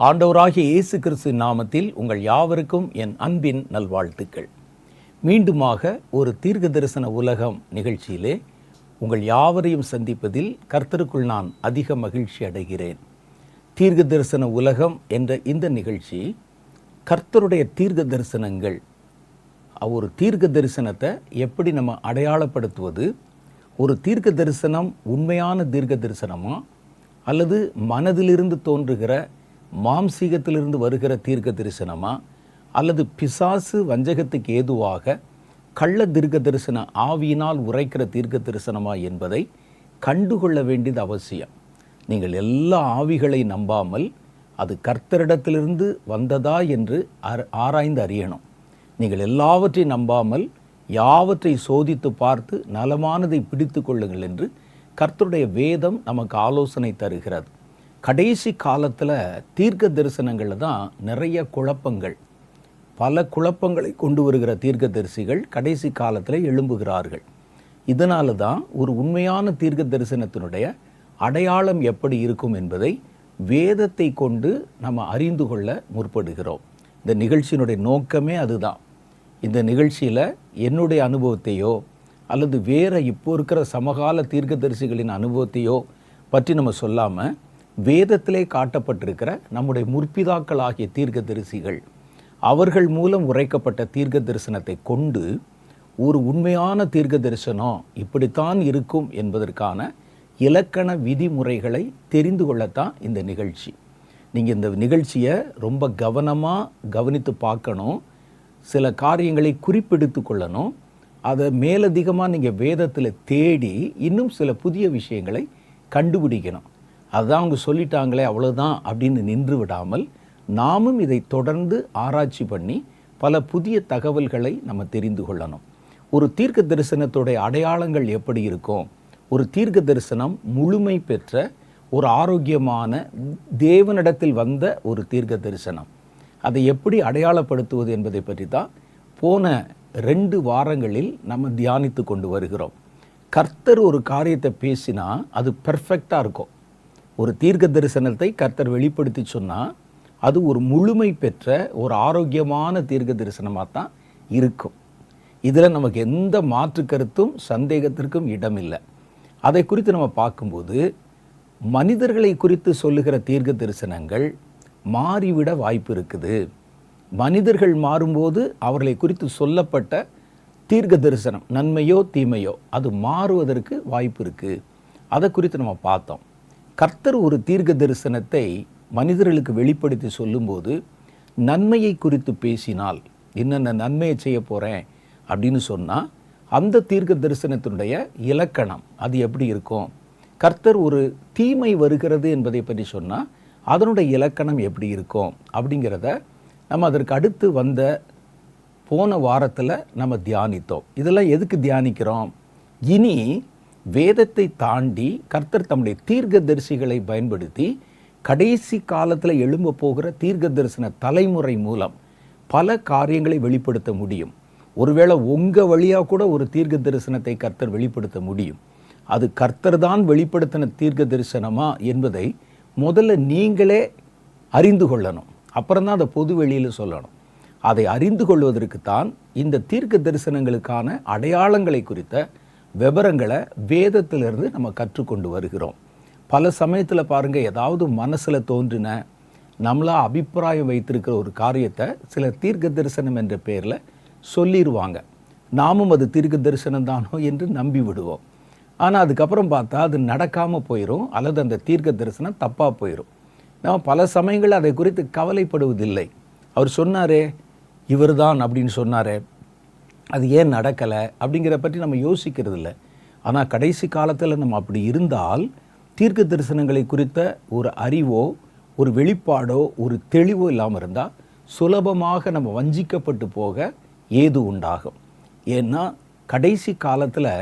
ஆண்டவராகிய இயேசு கிறிஸ்து நாமத்தில் உங்கள் யாவருக்கும் என் அன்பின் நல்வாழ்த்துக்கள். மீண்டுமாக ஒரு தீர்க்க தரிசன உலகம் நிகழ்ச்சியிலே உங்கள் யாவரையும் சந்திப்பதில் கர்த்தருக்குள் நான் அதிக மகிழ்ச்சி அடைகிறேன். தீர்க்க தரிசன உலகம் என்ற இந்த நிகழ்ச்சி கர்த்தருடைய தீர்க்க தரிசனங்கள், ஒரு தீர்க்க தரிசனத்தை எப்படி நம்ம அடையாளப்படுத்துவது, ஒரு தீர்க்க தரிசனம் உண்மையான தீர்க்க தரிசனமா அல்லது மனதிலிருந்து தோன்றுகிற மாம்சீகத்திலிருந்து வருகிற தீர்க்க தரிசனமா அல்லது பிசாசு வஞ்சகத்துக்கு ஏதுவாக கள்ள தீர்க்க தரிசன ஆவியினால் உரைக்கிற தீர்க்க தரிசனமா என்பதை கண்டுகொள்ள வேண்டியது அவசியம். நீங்கள் எல்லா ஆவிகளை நம்பாமல் அது கர்த்தரிடத்திலிருந்து வந்ததா என்று ஆராய்ந்து அறியணும். நீங்கள் எல்லாவற்றையும் நம்பாமல் யாவற்றை சோதித்து பார்த்து நலமானதை பிடித்து கொள்ளுங்கள் என்று கர்த்தருடைய வேதம் நமக்கு ஆலோசனை தருகிறது. கடைசி காலத்தில் தீர்க்க தரிசனங்களில் தான் நிறைய குழப்பங்கள், பல குழப்பங்களை கொண்டு வருகிற தீர்க்க தரிசிகள் கடைசி காலத்தில் எழும்புகிறார்கள். இதனால தான் ஒரு உண்மையான தீர்க்க தரிசனத்தினுடைய அடையாளம் எப்படி இருக்கும் என்பதை வேதத்தை கொண்டு நம்ம அறிந்து கொள்ள முற்படுகிறோம். இந்த நிகழ்ச்சியினுடைய நோக்கமே அதுதான். இந்த நிகழ்ச்சியில் என்னுடைய அனுபவத்தையோ அல்லது வேற இப்போ இருக்கிற சமகால தீர்க்க தரிசிகளின் அனுபவத்தையோ பற்றி நம்ம சொல்லாமல் வேதத்திலே காட்டப்பட்டிருக்கிற நம்முடைய முற்பிதாக்கள் ஆகிய தீர்க்க தரிசிகள் அவர்கள் மூலம் உரைக்கப்பட்ட தீர்க்க தரிசனத்தை கொண்டு ஒரு உண்மையான தீர்க்க தரிசனம் இப்படித்தான் இருக்கும் என்பதற்கான இலக்கண விதிமுறைகளை தெரிந்து கொள்ளத்தான் இந்த நிகழ்ச்சி. நீங்கள் இந்த நிகழ்ச்சியை ரொம்ப கவனமாக கவனித்து பார்க்கணும். சில காரியங்களை குறிப்பெடுத்து கொள்ளணும். அதை மேலதிகமாக நீங்கள் வேதத்தில் தேடி இன்னும் சில புதிய விஷயங்களை கண்டுபிடிக்கணும். அதுதான் அவங்க சொல்லிட்டாங்களே அவ்வளோதான் அப்படின்னு நின்று விடாமல் நாமும் இதை தொடர்ந்து ஆராய்ச்சி பண்ணி பல புதிய தகவல்களை நம்ம தெரிந்து கொள்ளணும். ஒரு தீர்க்க தரிசனத்துடைய அடையாளங்கள் எப்படி இருக்கும்? ஒரு தீர்க்க தரிசனம் முழுமை பெற்ற ஒரு ஆரோக்கியமான தேவனிடத்தில் வந்த ஒரு தீர்க்க தரிசனம், அதை எப்படி அடையாளப்படுத்துவது என்பதை பற்றி தான் போன 2 வாரங்களில் நம்ம தியானித்து கொண்டு வருகிறோம். கர்த்தர் ஒரு காரியத்தை பேசினா அது பெர்ஃபெக்டாக இருக்கும். ஒரு தீர்க்க தரிசனத்தை கர்த்தர் வெளிப்படுத்தி சொன்னால் அது ஒரு முழுமை பெற்ற ஒரு ஆரோக்கியமான தீர்க்க தரிசனமாக தான் இருக்கும். இதில் நமக்கு எந்த மாற்று கருத்தும் சந்தேகத்திற்கும் இடமில்லை. அதை குறித்து நம்ம பார்க்கும்போது மனிதர்களை குறித்து சொல்லுகிற தீர்க்க தரிசனங்கள் மாறிவிட வாய்ப்பு இருக்குது. மனிதர்கள் மாறும்போது அவர்களை குறித்து சொல்லப்பட்ட தீர்க்க தரிசனம் நன்மையோ தீமையோ அது மாறுவதற்கு வாய்ப்பு இருக்குது. அதை குறித்து நம்ம பார்த்தோம். கர்த்தர் ஒரு தீர்க்க தரிசனத்தை மனிதர்களுக்கு வெளிப்படுத்தி சொல்லும்போது நன்மையை குறித்து பேசினால், என்னென்ன நன்மையை செய்ய போகிறேன் அப்படின்னு சொன்னால் அந்த தீர்க்க தரிசனத்தினுடைய இலக்கணம் அது எப்படி இருக்கும்? கர்த்தர் ஒரு தீமை வருகிறது என்பதை பற்றி சொன்னால் அதனுடைய இலக்கணம் எப்படி இருக்கும் அப்படிங்கிறத நம்ம அதற்கு அடுத்து வந்த போன வாரத்தில் நம்ம தியானித்தோம். இதெல்லாம் எதுக்கு தியானிக்கிறோம்? இனி வேதத்தை தாண்டி கர்த்தர் தம்முடைய தீர்க்க தரிசிகளை பயன்படுத்தி கடைசி காலத்தில் எழும்ப போகிற தீர்க்க தரிசன தலைமுறை மூலம் பல காரியங்களை வெளிப்படுத்த முடியும். ஒருவேளை உங்கள் வழியாக கூட ஒரு தீர்க்க தரிசனத்தை கர்த்தர் வெளிப்படுத்த முடியும். அது கர்த்தர் தான் வெளிப்படுத்தின தீர்க்க தரிசனமா என்பதை முதல்ல நீங்களே அறிந்து கொள்ளணும். அப்புறம்தான் அதை பொது வெளியில் சொல்லணும். அதை அறிந்து கொள்வதற்குத்தான் இந்த தீர்க்க தரிசனங்களுக்கான அடையாளங்களை குறித்த விவரங்களை வேதத்திலிருந்து நம்ம கற்றுக்கொண்டு வருகிறோம். பல சமயத்தில் பாருங்கள், ஏதாவது மனசில் தோன்றின நம்மளா அபிப்பிராயம் வைத்திருக்கிற ஒரு காரியத்தை சில தீர்க்க தரிசனம் என்ற பெயரில் சொல்லிடுவாங்க. நாமும் அது தீர்க்க தரிசனம் தானோ என்று நம்பி விடுவோம். ஆனால் அதுக்கப்புறம் பார்த்தா அது நடக்காமல் போயிடும் அல்லது அந்த தீர்க்க தரிசனம் தப்பாக போயிடும். நம்ம பல சமயங்கள் அதை குறித்து கவலைப்படுவதில்லை. அவர் சொன்னாரே, இவர் தான் அப்படின்னு சொன்னாரே, அது ஏன் நடக்கலை அப்படிங்கிற பற்றி நம்ம யோசிக்கிறது இல்லை. ஆனால் கடைசி காலத்தில் நம்ம அப்படி இருந்தால் தீர்க்க தரிசனங்களை குறித்த ஒரு அறிவோ ஒரு வெளிப்பாடோ ஒரு தெளிவோ இல்லாமல் இருந்தால் சுலபமாக நம்ம வஞ்சிக்கப்பட்டு போக ஏது உண்டாகும். ஏன்னா கடைசி காலத்தில்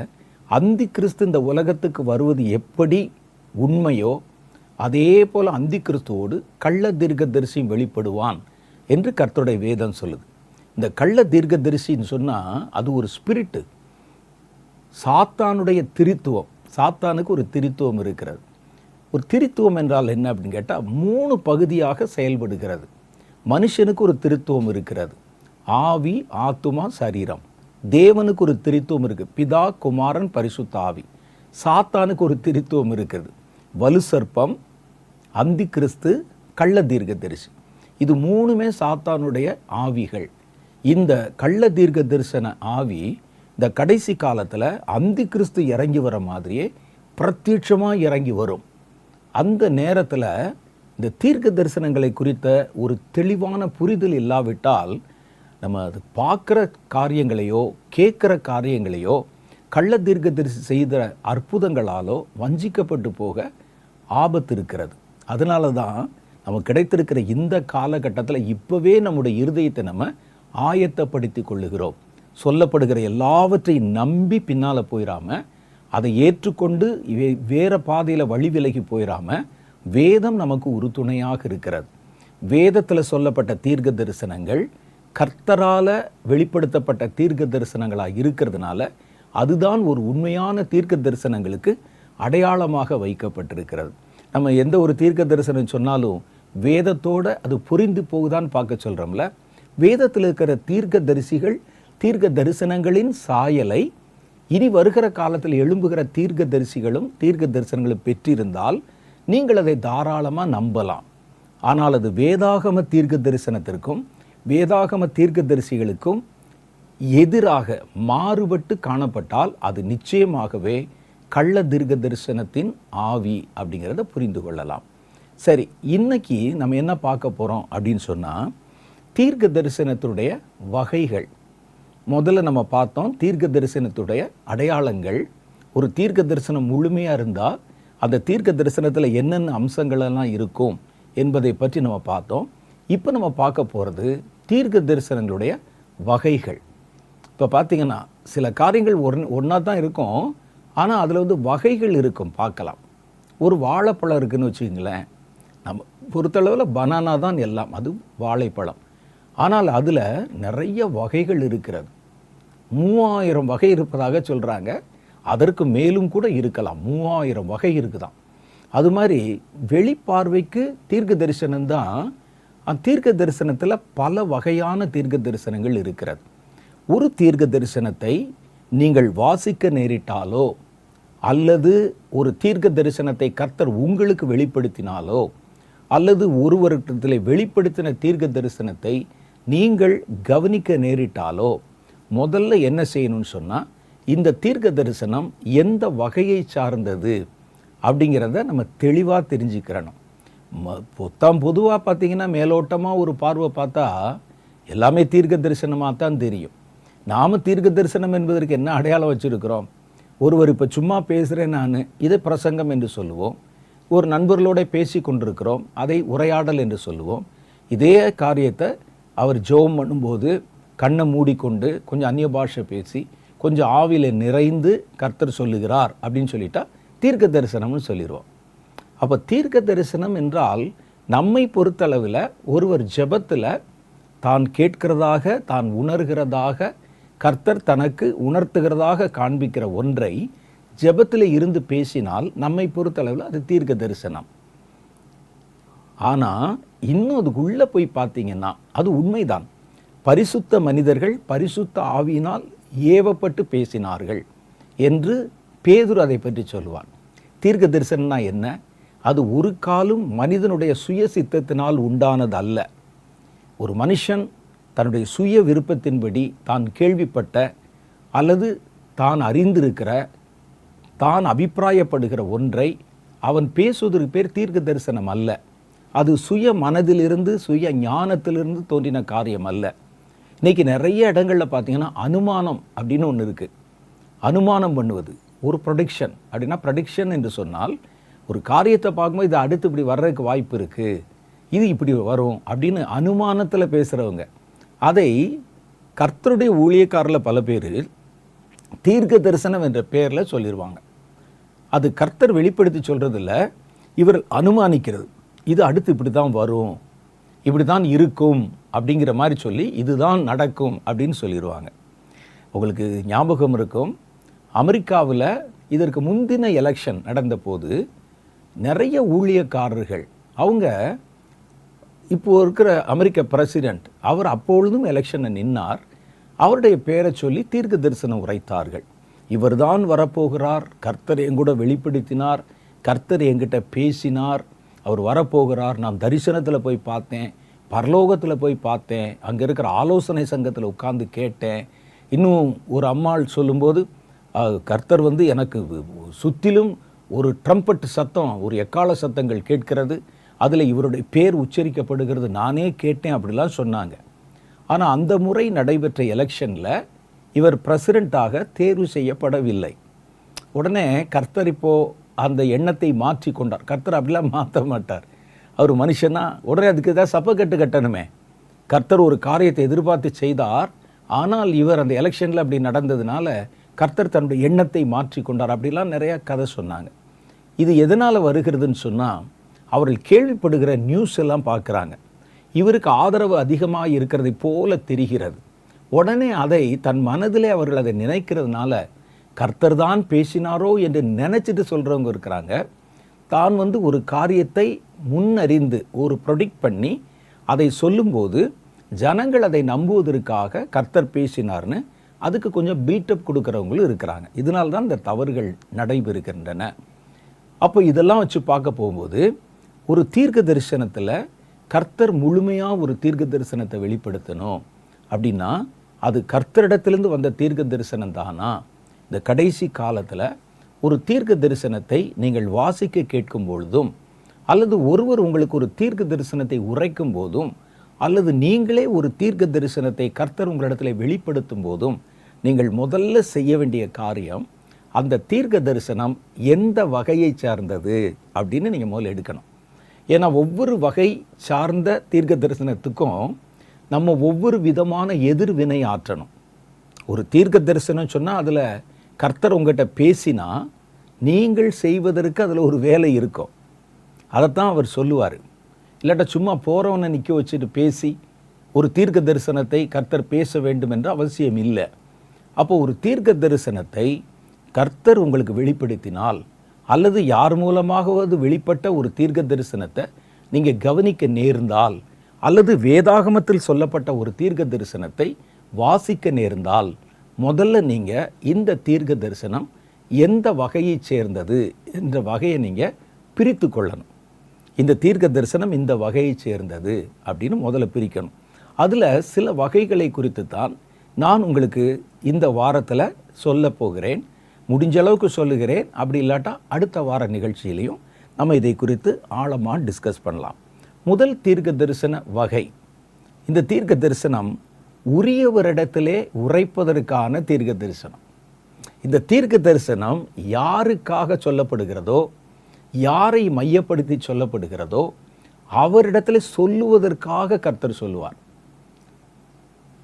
அந்தி கிறிஸ்து இந்த உலகத்துக்கு வருவது எப்படி உண்மையோ அதே போல் அந்தி கிறிஸ்துவோடு கள்ள தீர்க்க தரிசியும் வெளிப்படுவான் என்று கர்த்தருடைய வேதம் சொல்லுது. இந்த கள்ள தீர்க்க தரிசின்னு சொன்னால் அது ஒரு ஸ்பிரிட்டு, சாத்தானுடைய திரித்துவம். சாத்தானுக்கு ஒரு திரித்துவம் இருக்கிறது. ஒரு திரித்துவம் என்றால் என்ன அப்படின்னு கேட்டால் 3 பகுதியாக செயல்படுகிறது. மனுஷனுக்கு ஒரு திரித்துவம் இருக்கிறது. ஆவி, ஆத்துமா, சரீரம். தேவனுக்கு ஒரு திரித்துவம் இருக்குது. பிதா, குமாரன், பரிசுத்த ஆவி. சாத்தானுக்கு ஒரு திரித்துவம் இருக்குது. வலு சர்ப்பம், அந்தி கிறிஸ்து, கள்ள தீர்க்கதரிசி. இது 3மே சாத்தானுடைய ஆவிகள். இந்த கள்ள தீர்க்க தரிசன ஆவி இந்த கடைசி காலத்தில் அந்தி கிறிஸ்து இறங்கி வர மாதிரியே பிரத்யட்சமாக இறங்கி வரும். அந்த நேரத்தில் இந்த தீர்க்க தரிசனங்களை குறித்த ஒரு தெளிவான புரிதல் இல்லாவிட்டால் நம்ம அது பார்க்குற காரியங்களையோ கேட்குற காரியங்களையோ கள்ள தீர்க்க தரிசி செய்த அற்புதங்களாலோ வஞ்சிக்கப்பட்டு போக ஆபத்து இருக்கிறது. அதனால தான் நமக்கு கிடைத்திருக்கிற இந்த காலகட்டத்தில் இப்போவே நம்முடைய இருதயத்தை நம்ம ஆயத்தப்படுத்தி கொள்ளுகிறோம். சொல்லப்படுகிற எல்லாவற்றையும் நம்பி பின்னால் போயிடாமல், அதை ஏற்றுக்கொண்டு வேறு பாதையில் வழி விலகி போயிடாமல், வேதம் நமக்கு உறுதுணையாக இருக்கிறது. வேதத்தில் சொல்லப்பட்ட தீர்க்க தரிசனங்கள் கர்த்தரால் வெளிப்படுத்தப்பட்ட தீர்க்க தரிசனங்களாக இருக்கிறதுனால அதுதான் ஒரு உண்மையான தீர்க்க தரிசனங்களுக்கு அடையாளமாக வைக்கப்பட்டிருக்கிறது. நம்ம எந்த ஒரு தீர்க்க தரிசனம் சொன்னாலும் வேதத்தோடு அது புரிந்து போகுதான்னு பார்க்க சொல்கிறோம்ல. வேதத்தில் இருக்கிற தீர்க்க தரிசிகள் தீர்க்க தரிசனங்களின் சாயலை இனி வருகிற காலத்தில் எழும்புகிற தீர்க்க தரிசிகளும் தீர்க்க தரிசனங்களும் பெற்றிருந்தால் நீங்கள் அதை தாராளமாக நம்பலாம். ஆனால் அது வேதாகம தீர்க்க தரிசனத்திற்கும் வேதாகம தீர்க்க தரிசிகளுக்கும் எதிராக மாறுபட்டு காணப்பட்டால் அது நிச்சயமாகவே கள்ள தீர்க்க தரிசனத்தின் ஆவி அப்படிங்கிறத புரிந்து கொள்ளலாம். சரி, இன்னைக்கு நம்ம என்ன பார்க்க போகிறோம் அப்படின்னு சொன்னால், தீர்க்க தரிசனத்துடைய வகைகள். முதல்ல நம்ம பார்த்தோம் தீர்க்க தரிசனத்துடைய அடையாளங்கள். ஒரு தீர்க்க தரிசனம் முழுமையாக இருந்தால் அந்த தீர்க்க தரிசனத்தில் என்னென்ன அம்சங்களெல்லாம் இருக்கும் என்பதை பற்றி நம்ம பார்த்தோம். இப்போ நம்ம பார்க்க போகிறது தீர்க்க தரிசனங்களுடைய வகைகள். இப்போ பார்த்திங்கன்னா சில காரியங்கள் ஒன்றா தான் இருக்கும், ஆனால் அதில் வகைகள் இருக்கும். பார்க்கலாம். ஒரு வாழைப்பழம் இருக்குதுன்னு வச்சுக்கிங்களேன். நம்ம பொறுத்தளவில் பனானா தான் எல்லாம், அது வாழைப்பழம். ஆனால் அதில் நிறைய வகைகள் இருக்கிறது. 3000 வகை இருப்பதாக சொல்கிறாங்க. அதற்கு மேலும் கூட இருக்கலாம். 3000 வகை இருக்குதான். அது மாதிரி வெளிப்பார்வைக்கு தீர்க்க தரிசனம்தான். அந்த தீர்க்க தரிசனத்தில் பல வகையான தீர்க்க தரிசனங்கள் இருக்கிறது. ஒரு தீர்க்க தரிசனத்தை நீங்கள் வாசிக்க நேரிட்டாலோ அல்லது ஒரு தீர்க்க தரிசனத்தை கர்த்தர் உங்களுக்கு வெளிப்படுத்தினாலோ அல்லது ஒருவரிடத்தில் வெளிப்படுத்தின தீர்க்க தரிசனத்தை நீங்கள் கவனிக்க நேரிட்டாலோ முதல்ல என்ன செய்யணும்னு சொன்னால், இந்த தீர்க்க தரிசனம் எந்த வகையை சார்ந்தது அப்படிங்கிறத நம்ம தெளிவாக தெரிஞ்சுக்கிறணும். பொதுவாக பார்த்திங்கன்னா மேலோட்டமாக ஒரு பார்வை பார்த்தா எல்லாமே தீர்க்க தரிசனமாக தான் தெரியும். நாம் தீர்க்க தரிசனம் என்பதற்கு என்ன அடையாளம் வச்சுருக்கிறோம்? ஒருவர் இப்போ சும்மா பேசுகிறேன் நான், இதை பிரசங்கம் என்று சொல்லுவோம். ஒரு நண்பர்களோட பேசி கொண்டிருக்கிறோம், அதை உரையாடல் என்று சொல்லுவோம். இதே காரியத்தை அவர் ஜெபம் பண்ணும்போது கண்ணை மூடிக்கொண்டு கொஞ்சம் அந்நிய பாஷை பேசி கொஞ்சம் ஆவியில் நிறைந்து கர்த்தர் சொல்லுகிறார் அப்படின்னு சொல்லிட்டா தீர்க்க தரிசனம்னு சொல்லிடுவோம். அப்போ தீர்க்க தரிசனம் என்றால் நம்மை பொறுத்தளவில் ஒருவர் ஜெபத்தில் தான் கேட்கிறதாக தான் உணர்கிறதாக கர்த்தர் தனக்கு உணர்த்துகிறதாக காண்பிக்கிற ஒன்றை ஜெபத்தில் இருந்து பேசினால் நம்மை பொறுத்தளவில் அது தீர்க்க தரிசனம். ஆனால் இன்னும் அதுக்குள்ளே போய் பார்த்தீங்கன்னா அது உண்மைதான். பரிசுத்த மனிதர்கள் பரிசுத்த ஆவியினால் ஏவப்பட்டு பேசினார்கள் என்று பேதுரு அதை பற்றி சொல்லுவான். தீர்க்க தரிசனம்னா என்ன? அது ஒரு காலும் மனிதனுடைய சுய சித்தத்தினால் உண்டானது அல்ல. ஒரு மனுஷன் தன்னுடைய சுய விருப்பத்தின்படி தான் கேள்விப்பட்ட அல்லது தான் அறிந்திருக்கிற தான் அபிப்பிராயப்படுகிற ஒன்றை அவன் பேசுவதற்கு பேர் தீர்க்க தரிசனம் அல்ல. அது சுய மனதிலிருந்து சுய ஞானத்திலிருந்து தோன்றின காரியம் அல்ல. இன்றைக்கி நிறைய இடங்களில் பார்த்திங்கன்னா அனுமானம் அப்படின்னு ஒன்று இருக்குது. அனுமானம் பண்ணுவது ஒரு ப்ரொடிக்ஷன். அப்படின்னா ப்ரொடிக்ஷன் என்று சொன்னால் ஒரு காரியத்தை பார்க்கும்போது இது அடுத்து இப்படி வர்றதுக்கு வாய்ப்பு இருக்குது, இது இப்படி வரும் அப்படின்னு அனுமானத்தில் பேசுகிறவங்க. அதை கர்த்தருடைய ஊழியக்காரில் பல பேர் தீர்க்க தரிசனம் என்ற பெயரில் சொல்லிடுவாங்க. அது கர்த்தர் வெளிப்படுத்தி சொல்கிறதில்ல, இவர் அனுமானிக்கிறது. இது அடுத்து இப்படி தான் வரும், இப்படி தான் இருக்கும் அப்படிங்கிற மாதிரி சொல்லி இதுதான் நடக்கும் அப்படின்னு சொல்லிடுவாங்க. உங்களுக்கு ஞாபகம் இருக்கும், அமெரிக்காவில் இதற்கு முந்தின எலெக்ஷன் நடந்தபோது நிறைய ஊழியக்காரர்கள் அவங்க இப்போ இருக்கிற அமெரிக்க பிரசிடென்ட் அவர் அப்பொழுதும் எலெக்ஷனை நின்னார். அவருடைய பேரை சொல்லி தீர்க்க தரிசனம் உரைத்தார்கள். இவர்தான் வரப்போகிறார், கர்த்தர் எங்கூட வெளிப்படுத்தினார், கர்த்தர் என்கிட்ட பேசினார், அவர் வரப்போகிறார், நான் தரிசனத்தில் போய் பார்த்தேன், பரலோகத்தில் போய் பார்த்தேன், அங்கே இருக்கிற ஆலோசனை சங்கத்தில் உட்கார்ந்து கேட்டேன். இன்னும் ஒரு அம்மாள் சொல்லும்போது கர்த்தர் எனக்கு சுற்றிலும் ஒரு ட்ரம்பட் சத்தம், ஒரு எக்கால சத்தங்கள் கேட்கிறது, அதில் இவருடைய பேர் உச்சரிக்கப்படுகிறது, நானே கேட்டேன் அப்படிலாம் சொன்னாங்க. ஆனால் அந்த முறை நடைபெற்ற எலெக்ஷனில் இவர் பிரசிடெண்ட்டாக தேர்வு செய்யப்படவில்லை. உடனே கர்த்தர் இப்போது அந்த எண்ணத்தை மாற்றி கொண்டார். கர்த்தர் அப்படிலாம் மாற்ற மாட்டார், அவர் மனுஷனா. உடனே அதுக்கு ஏதாவது சப்பக்கட்டு கட்டணுமே. கர்த்தர் ஒரு காரியத்தை எதிர்பார்த்து செய்தார், ஆனால் இவர் அந்த எலெக்ஷனில் அப்படி நடந்ததுனால கர்த்தர் தன்னுடைய எண்ணத்தை மாற்றி கொண்டார். அப்படிலாம் நிறையா கதை சொன்னாங்க. இது எதனால் வருகிறதுன்னு சொன்னால், அவர்கள் கேள்விப்படுகிற நியூஸ் எல்லாம் பார்க்குறாங்க, இவருக்கு ஆதரவு அதிகமாக இருக்கிறதை போல தெரிகிறது. உடனே அதை தன் மனதிலே அவர்கள் அதை நினைக்கிறதுனால கர்த்தர் தான் பேசினாரோ என்று நினச்சிட்டு சொல்கிறவங்க இருக்கிறாங்க. தான் ஒரு காரியத்தை முன்னறிந்து ஒரு ப்ரொடிக்ட் பண்ணி அதை சொல்லும்போது ஜனங்கள் அதை நம்புவதற்காக கர்த்தர் பேசினார்னு அதுக்கு கொஞ்சம் பீட்டப் கொடுக்குறவங்களும் இருக்கிறாங்க. இதனால தான் இந்த தவறுகள் நடைபெறுகின்றன. அப்போ இதெல்லாம் வச்சு பார்க்க போகும்போது ஒரு தீர்க்க தரிசனத்தில் கர்த்தர் முழுமையாக ஒரு தீர்க்க தரிசனத்தை வெளிப்படுத்தணும் அப்படின்னா அது கர்த்தரிடத்திலிருந்து வந்த தீர்க்க தரிசனம் தானா? இந்த கடைசி காலத்தில் ஒரு தீர்க்க தரிசனத்தை நீங்கள் வாசிக்க கேட்கும் பொழுதும், அல்லது ஒருவர் உங்களுக்கு ஒரு தீர்க்க தரிசனத்தை உரைக்கும் போதும், அல்லது நீங்களே ஒரு தீர்க்க தரிசனத்தை கர்த்தர் உங்களிடத்தில் வெளிப்படுத்தும் போதும் நீங்கள் முதல்ல செய்ய வேண்டிய காரியம், அந்த தீர்க்க தரிசனம் எந்த வகையை சார்ந்தது அப்படின்னு நீங்கள் முதல்ல எடுக்கணும். ஏன்னா ஒவ்வொரு வகை சார்ந்த தீர்க்க தரிசனத்துக்கும் நம்ம ஒவ்வொரு விதமான எதிர்வினை ஆற்றணும். ஒரு தீர்க்க தரிசனம் சொன்னால் அதில் கர்த்தர் உங்கள்கிட்ட பேசினா நீங்கள் செய்வதற்கு அதில் ஒரு வேலை இருக்கும், அதைத்தான் அவர் சொல்லுவார். இல்லாட்டா சும்மா போகிறவனை நிற்க வச்சுட்டு பேசி ஒரு தீர்க்க தரிசனத்தை கர்த்தர் பேச வேண்டும் என்ற அவசியம் இல்லை. அப்போ ஒரு தீர்க்க தரிசனத்தை கர்த்தர் உங்களுக்கு வெளிப்படுத்தினால், அல்லது யார் மூலமாகவது வெளிப்பட்ட ஒரு தீர்க்க தரிசனத்தை நீங்கள் கவனிக்க நேர்ந்தால், அல்லது வேதாகமத்தில் சொல்லப்பட்ட ஒரு தீர்க்க தரிசனத்தை வாசிக்க நேர்ந்தால், முதல்ல நீங்கள் இந்த தீர்க்க தரிசனம் எந்த வகையை சேர்ந்தது என்ற வகையை நீங்கள் பிரித்து கொள்ளணும். இந்த தீர்க்க தரிசனம் இந்த வகையை சேர்ந்தது அப்படின்னு முதல்ல பிரிக்கணும். அதில் சில வகைகளை குறித்து தான் நான் உங்களுக்கு இந்த வாரத்தில் சொல்ல போகிறேன். முடிஞ்ச அளவுக்கு சொல்லுகிறேன், அப்படி இல்லாட்டா அடுத்த வார நிகழ்ச்சியிலையும் நம்ம இதை குறித்து ஆழமாக டிஸ்கஸ் பண்ணலாம். முதல் தீர்க்க தரிசன வகை, இந்த தீர்க்க தரிசனம் உரியவரிடத்திலே உரைப்பதற்கான தீர்க்க தரிசனம். இந்த தீர்க்க தரிசனம் யாருக்காக சொல்லப்படுகிறதோ, யாரை மையப்படுத்தி சொல்லப்படுகிறதோ அவரிடத்தில் சொல்லுவதற்காக கர்த்தர் சொல்லுவார்.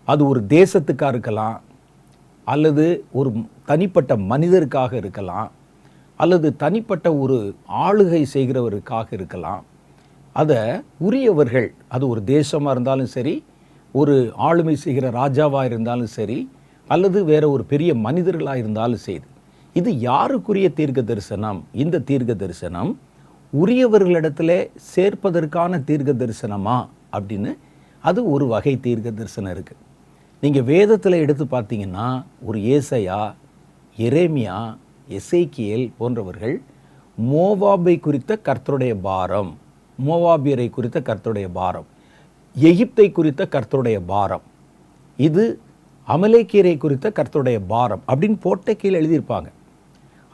அது ஒரு தேசத்துக்காக இருக்கலாம், அல்லது ஒரு தனிப்பட்ட மனிதருக்காக இருக்கலாம், அல்லது தனிப்பட்ட ஒரு ஆளுகை செய்கிறவருக்காக இருக்கலாம். அதை உரியவர்கள், அது ஒரு தேசமாக இருந்தாலும் சரி, ஒரு ஆளுமை செய்கிற ராஜாவாக இருந்தாலும் சரி, அல்லது வேற ஒரு பெரிய மனிதர்களாக இருந்தாலும் சரி, இது யாருக்குரிய தீர்க்க தரிசனம்? இந்த தீர்க்க தரிசனம் உரியவர்களிடத்தில் சேர்ப்பதற்கான தீர்க்க தரிசனமா அப்படின்னு அது ஒரு வகை தீர்க்க தரிசனம் இருக்குது. நீங்கள் வேதத்தில் எடுத்து பார்த்தீங்கன்னா ஒரு ஏசாயா, எரேமியா, எசேக்கியேல் போன்றவர்கள் மோவாபை குறித்த கர்த்தருடைய பாரம், மோவாபியரை குறித்த கர்த்தருடைய பாரம், எகிப்தை குறித்த கர்த்தருடைய பாரம், இது அமலேக்கியரை குறித்த கர்த்தருடைய பாரம் அப்படின்னு போட்ட கீழே எழுதியிருப்பாங்க.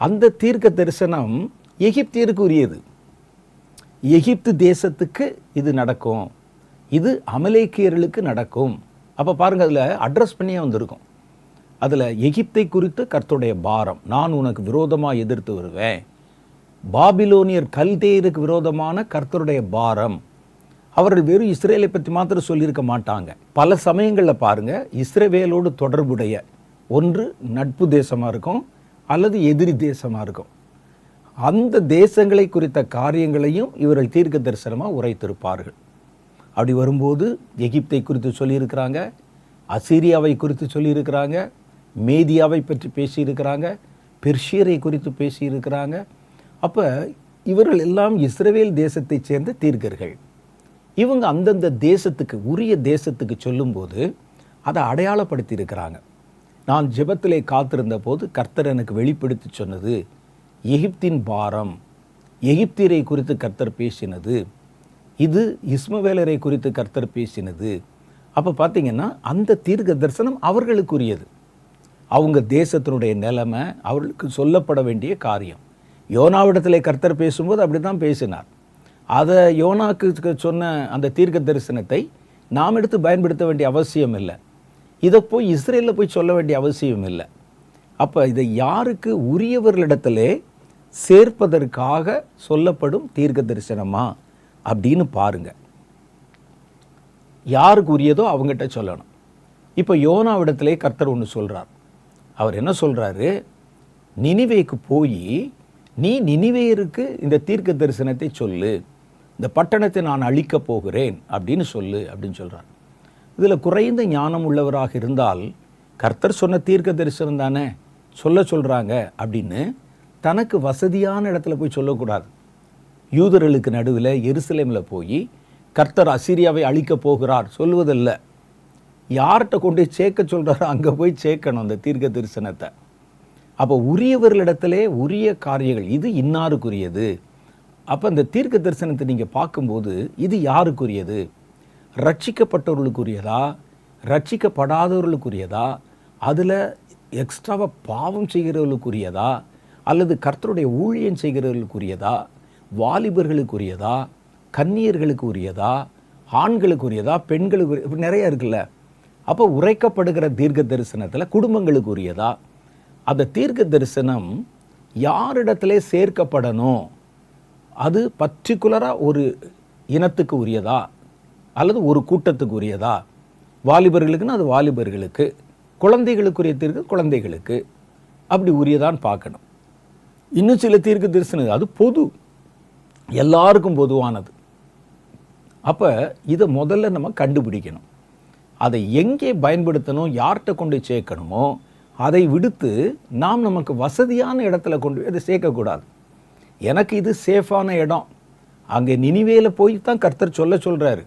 அந்த தீர்க்க தரிசனம் எகிப்தியருக்கு உரியது. எகிப்து தேசத்துக்கு இது நடக்கும், இது அமலேக்கியர்களுக்கு நடக்கும். அப்போ பாருங்கள், அதில் அட்ரஸ் பண்ணியே வந்திருக்கும். அதில் எகிப்தை குறித்து கர்த்தருடைய பாரம், நான் உனக்கு விரோதமாக எதிர்த்து வருவேன். பாபிலோனியர் கல்தேயருக்கு விரோதமான கர்த்தருடைய பாரம். அவர்கள் வெறும் இஸ்ரேலை பற்றி மாத்திரம் சொல்லியிருக்க மாட்டாங்க. பல சமயங்களில் பாருங்கள், இஸ்ரவேலோடு தொடர்புடைய ஒன்று நட்பு தேசமாக இருக்கும், அல்லது எதிரி தேசமாக இருக்கும். அந்த தேசங்களை குறித்த காரியங்களையும் இவர்கள் தீர்க்க தரிசனமாக உரைத்திருப்பார்கள். அப்படி வரும்போது எகிப்தை குறித்து சொல்லியிருக்கிறாங்க, அசீரியாவை குறித்து சொல்லியிருக்கிறாங்க, மேதியாவை பற்றி பேசியிருக்கிறாங்க, பெர்ஷியரை குறித்து பேசியிருக்கிறாங்க. அப்போ இவர்கள் எல்லாம் இஸ்ரவேல் தேசத்தைச் சேர்ந்த தீர்க்கர்கள். இவங்க அந்தந்த தேசத்துக்கு உரிய தேசத்துக்கு சொல்லும்போது அதை அடையாளப்படுத்தி இருக்கிறாங்க. நான் ஜெபத்திலே காத்திருந்த போது கர்த்தர் எனக்கு வெளிப்படுத்தி சொன்னது எகிப்தின் பாரம், எகிப்தியரை குறித்து கர்த்தர் பேசினது, இது இஸ்மவேலரை குறித்து கர்த்தர் பேசினது. அப்போ பார்த்தீங்கன்னா அந்த தீர்க்க தரிசனம் அவர்களுக்குரியது. அவங்க தேசத்தினுடைய நிலைமை, அவர்களுக்கு சொல்லப்பட வேண்டிய காரியம். யோனாவிடத்தில் கர்த்தர் பேசும்போது அப்படி தான் பேசினார். அதை யோனாக்கு சொன்ன அந்த தீர்க்க தரிசனத்தை நாம் எடுத்து பயன்படுத்த வேண்டிய அவசியம் இல்லை. இதை போய் இஸ்ரேலில் போய் சொல்ல வேண்டிய அவசியம் இல்லை. அப்போ இதை யாருக்கு உரியவர்களிடத்திலே சேர்ப்பதற்காக சொல்லப்படும் தீர்க்க தரிசனமா அப்படின்னு பாருங்க. யாருக்கு உரியதோ அவங்ககிட்ட சொல்லணும். இப்போ யோனாவிடத்திலே கர்த்தர் ஒன்று சொல்கிறார். அவர் என்ன சொல்கிறாரு, நினிவேக்கு போய் நீ நினிவேயருக்கு இந்த தீர்க்க தரிசனத்தை சொல்லு, இந்த பட்டணத்தை நான் அழிக்கப் போகிறேன் அப்படின்னு சொல்லு அப்படின்னு சொல்கிறார். இதில் குறைந்த ஞானம் உள்ளவராக இருந்தால் கர்த்தர் சொன்ன தீர்க்க தரிசனம் தானே சொல்கிறாங்க அப்படின்னு தனக்கு வசதியான இடத்துல போய் சொல்லக்கூடாது. யூதர்களுக்கு நடுவில் எருசலேமில் போய் கர்த்தர் அசீரியாவை அழிக்கப் போகிறார் சொல்வதில்லை. யார்கிட்ட கொண்டு சேர்க்க சொல்கிறாரோ அங்கே போய் சேர்க்கணும் அந்த தீர்க்க தரிசனத்தை. அப்போ உரியவர்களிடத்திலே உரிய காரியங்கள், இது இன்னாருக்குரியது. அப்போ அந்த தீர்க்க தரிசனத்தை நீங்கள் பார்க்கும்போது இது யாருக்குரியது? ரட்சிக்கப்பட்டவர்களுக்குரியதா, ரட்சிக்கப்படாதவர்களுக்குரியதா, அதில் எக்ஸ்ட்ராவாக பாவம் செய்கிறவர்களுக்குரியதா, அல்லது கர்த்தருடைய ஊழியம் செய்கிறவர்களுக்குரியதா, வாலிபர்களுக்குரியதா, கன்னியர்களுக்கு உரியதா, ஆண்களுக்கு உரியதா, பெண்களுக்கு இப்படி நிறைய இருக்குல்ல. அப்போ உரைக்கப்படுகிற தீர்க்க தரிசனத்தில் குடும்பங்களுக்கு உரியதா? அந்த தீர்க்க தரிசனம் யாரிடத்திலே சேர்க்கப்படணும்? அது பர்டிகுலராக ஒரு இனத்துக்கு உரியதா அல்லது ஒரு கூட்டத்துக்கு உரியதா? வாலிபர்களுக்குன்னு அது வாலிபர்களுக்கு, குழந்தைகளுக்குரிய தீர்க்க குழந்தைகளுக்கு, அப்படி உரியதான்னு பார்க்கணும். இன்னும் சில தீர்க்க தரிசனம் அது பொது, எல்லாருக்கும் பொதுவானது. அப்போ இதை முதல்ல நம்ம கண்டுபிடிக்கணும். அதை எங்கே பயன்படுத்தணும், யார்கிட்ட கொண்டு சேர்க்கணுமோ அதை விடுத்து நாம் நமக்கு வசதியான இடத்துல கொண்டு போய் அதை சேர்க்கக்கூடாது. எனக்கு இது சேஃபான இடம், அங்கே நினிவேல போய் தான் கர்த்தர் சொல்கிறாரு.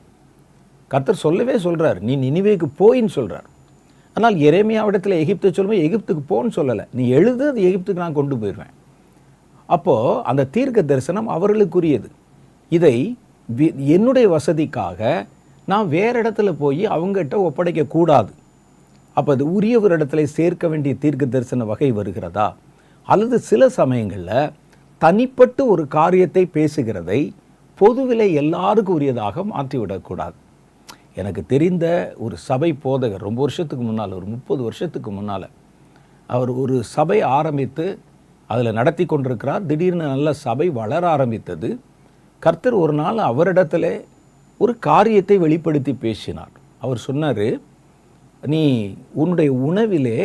கர்த்தர் சொல்லவே சொல்கிறார், நீ நினிவேக்கு போயின்னு சொல்கிறார். ஆனால் எரேமியாவிடத்தில் எகிப்தை சொல்லும்போது எகிப்துக்கு போன்னு சொல்லலை, நீ எழுது, அது எகிப்துக்கு நான் கொண்டு போயிடுவேன். அப்போது அந்த தீர்க்க தரிசனம் அவர்களுக்குரியது. இதை என்னுடைய வசதிக்காக நான் வேறு இடத்துல போய் அவங்ககிட்ட ஒப்படைக்கக்கூடாது. அப்போ அது உரியவர் இடத்துல சேர்க்க வேண்டிய தீர்க்க தரிசன வகை வருகிறதா? அல்லது சில சமயங்களில் தனிப்பட்டு ஒரு காரியத்தை பேசுகிறதை பொதுவில் எல்லாருக்கும் உரியதாக மாற்றிவிடக்கூடாது. எனக்கு தெரிந்த ஒரு சபை போதகர் ரொம்ப வருஷத்துக்கு முன்னால், ஒரு 30 வருஷத்துக்கு முன்னால் அவர் ஒரு சபை ஆரம்பித்து அதில் நடத்தி கொண்டிருக்கிறார். திடீர்னு நல்ல சபை வளர ஆரம்பித்தது. கர்த்தர் ஒரு நாள் அவரிடத்துல ஒரு காரியத்தை வெளிப்படுத்தி பேசினார். அவர் சொன்னார், நீ உன்னுடைய உணவிலே